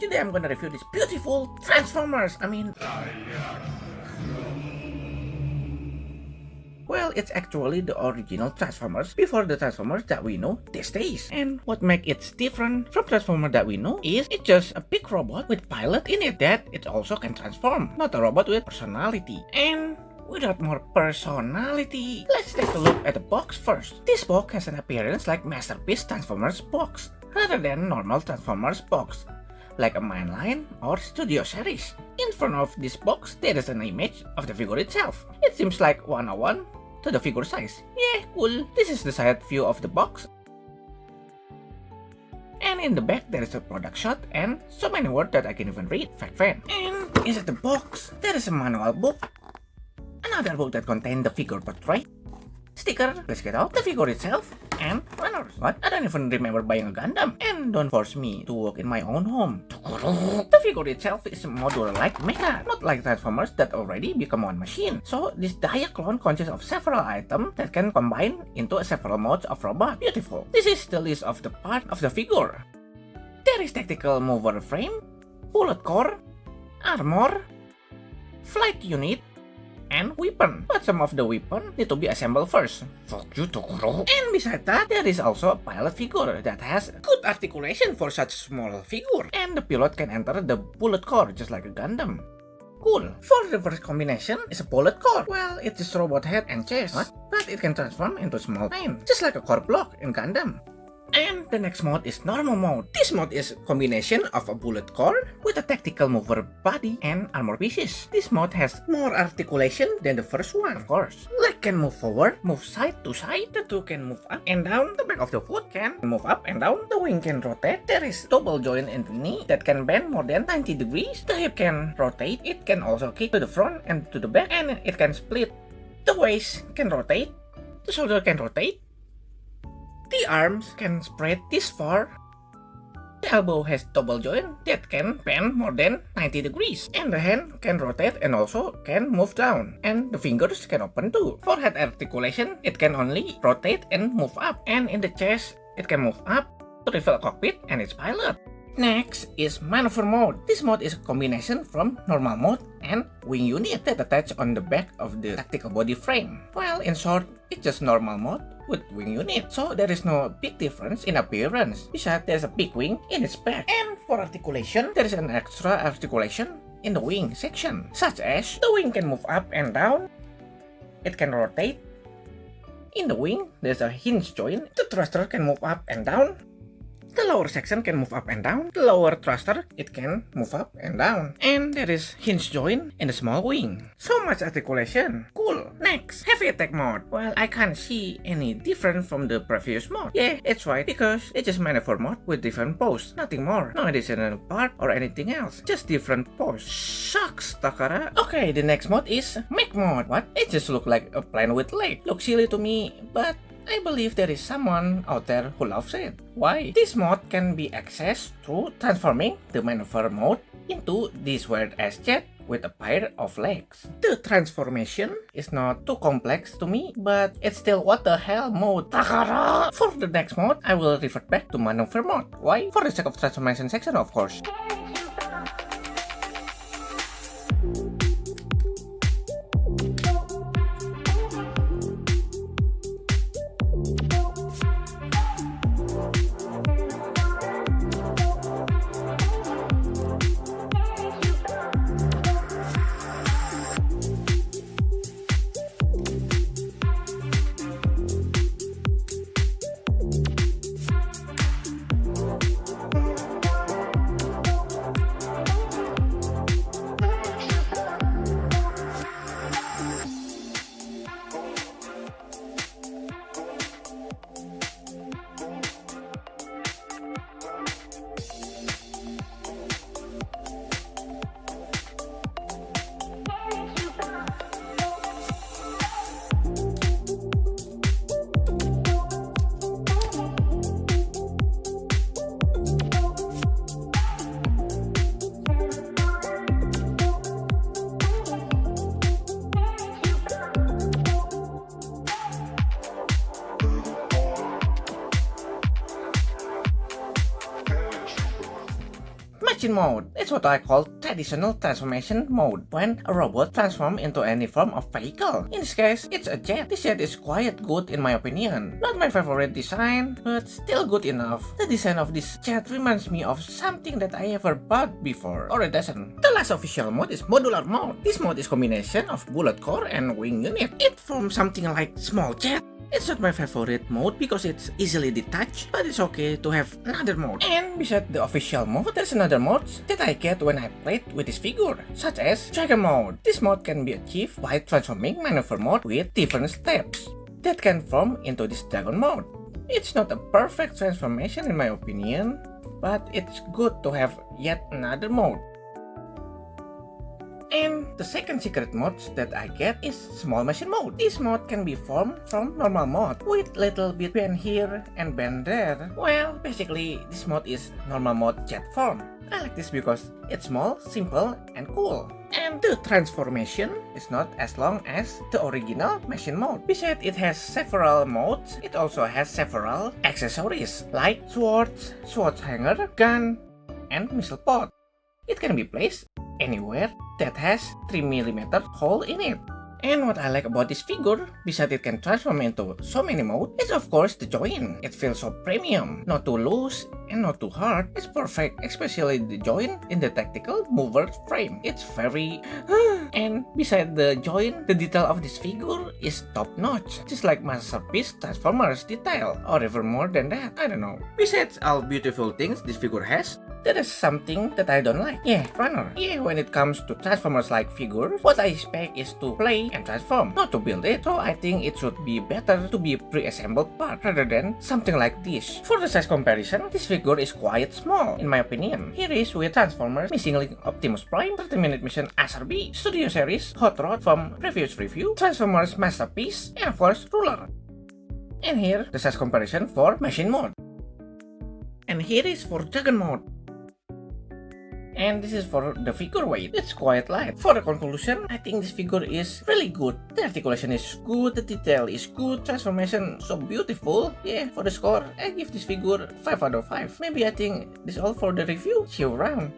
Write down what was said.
Today I'm gonna review these beautiful Transformers. Well, it's actually the original Transformers before the Transformers that we know these days. And what makes it different from Transformers that we know is it's just a big robot with pilot in it that it also can transform, not a robot with personality. And without more personality, let's take a look at the box first. This box has an appearance like Masterpiece Transformers box, rather than normal Transformers box, like a mainline or studio series. In front of this box, there is an image of the figure itself. It seems like 101 to the figure size. Yeah, cool. This is the side view of the box. And in the back, there is a product shot and so many words that I can even read. Fact fan. And inside the box, there is a manual book. Another book that contains the figure portrait, sticker, let's get out, the figure itself, and runners. What? I don't even remember buying a Gundam. And don't force me to work in my own home. The figure itself is modular like mecha, not like Transformers that already become one machine. So this Diaclone consists of several items that can combine into several modes of robot. Beautiful. This is the list of the part of the figure. There is tactical mover frame, bullet core, armor, flight unit, and weapon, but some of the weapon need to be assembled first. Fuck you, Tokoro. And beside that, there is also a pilot figure that has good articulation for such a small figure. And the pilot can enter the bullet core just like a Gundam. Cool. For the first combination is a bullet core. Well, it's just robot head and chest. What? But it can transform into small plane, just like a core block in Gundam. And the next mode is normal mode. This mode is a combination of a bullet core with a tactical mover body and armor pieces. This mode has more articulation than the first one, of course. Leg can move forward, move side to side, the toe can move up and down, the back of the foot can move up and down, the wing can rotate, there is double joint in the knee that can bend more than 90 degrees, the hip can rotate, it can also kick to the front and to the back, and it can split. The waist can rotate, the shoulder can rotate, the arms can spread this far. The elbow has double joint that can bend more than 90 degrees. And the hand can rotate and also can move down. And the fingers can open too. For head articulation, it can only rotate and move up. And in the chest, it can move up to reveal a cockpit and its pilot. Next is maneuver mode. This mode is a combination from normal mode and wing unit that attach on the back of the tactical body frame. Well, in short, it's just normal mode with wing unit, so there is no big difference in appearance. Besides, there's a big wing in its back. And for articulation, there is an extra articulation in the wing section, such as the wing can move up and down, it can rotate. In the wing, there's a hinge joint. The thruster can move up and down. The lower section can move up and down. The lower thruster, it can move up and down. And there is hinge joint in the small wing. So much articulation. Cool. Next, heavy attack mode. Well, I can't see any different from the previous mode. Yeah, it's right, because it's just maneuver mode with different pose. Nothing more. No additional part or anything else. Just different pose. Shucks, Takara. Okay, the next mode is mech mode. What? It just looks like a plane with legs. Looks silly to me, but I believe there is someone out there who loves it. Why? This mode can be accessed through transforming the maneuver mode into this weird-ass jet with a pair of legs. The transformation is not too complex to me, but it's still what the hell mode, Takara! For the next mode, I will revert back to maneuver mode. Why? For the sake of transformation section, of course. machine mode. It's what I call traditional transformation mode, when a robot transforms into any form of vehicle. In this case, it's a jet. This jet is quite good in my opinion. Not my favorite design, but still good enough. The design of this jet reminds me of something that I ever bought before, or it doesn't. The last official mode is modular mode. This mode is combination of bullet core and wing unit. It forms something like small jet. It's not my favorite mode because it's easily detached, but it's okay to have another mode. And besides the official mode, there's another mode that I get when I played with this figure, such as Dragon mode. This mode can be achieved by transforming maneuver mode with different steps that can form into this Dragon mode. It's not a perfect transformation in my opinion, but it's good to have yet another mode. And the second secret mode that I get is small machine mode. This mode can be formed from normal mode with little bit bend here and bend there. Well, basically this mode is normal mode jet form. I like this because it's small, simple, and cool. And the transformation is not as long as the original machine mode. Besides it has several modes, it also has several accessories like swords, sword hanger, gun, and missile pod. It can be placed anywhere that has 3mm hole in it. And what I like about this figure, besides it can transform into so many modes, is of course the joint. It feels so premium, not too loose and not too hard. It's perfect, especially the joint in the tactical mover frame. It's very... And besides the joint, the detail of this figure is top notch. Just like Masterpiece Transformers detail, or even more than that, I don't know. Besides all beautiful things this figure has, there is something that I don't like. Yeah, runner. Yeah, when it comes to Transformers-like figures, what I expect is to play and transform, not to build it. So I think it should be better to be pre-assembled part rather than something like this. For the size comparison, this figure is quite small, in my opinion. Here is with Transformers Missing Link Optimus Prime, 30-minute mission SRB, Studio Series, Hot Rod from previous review, Transformers Masterpiece, and of course, Ruler. And here, the size comparison for machine mode. And here is for Dragon mode. And this is for the figure weight. It's quite light. For the conclusion, I think this figure is really good. The articulation is good, the detail is good, transformation so beautiful. Yeah, for the score, I give this figure 5 out of 5. Maybe I think this is all for the review. See you around.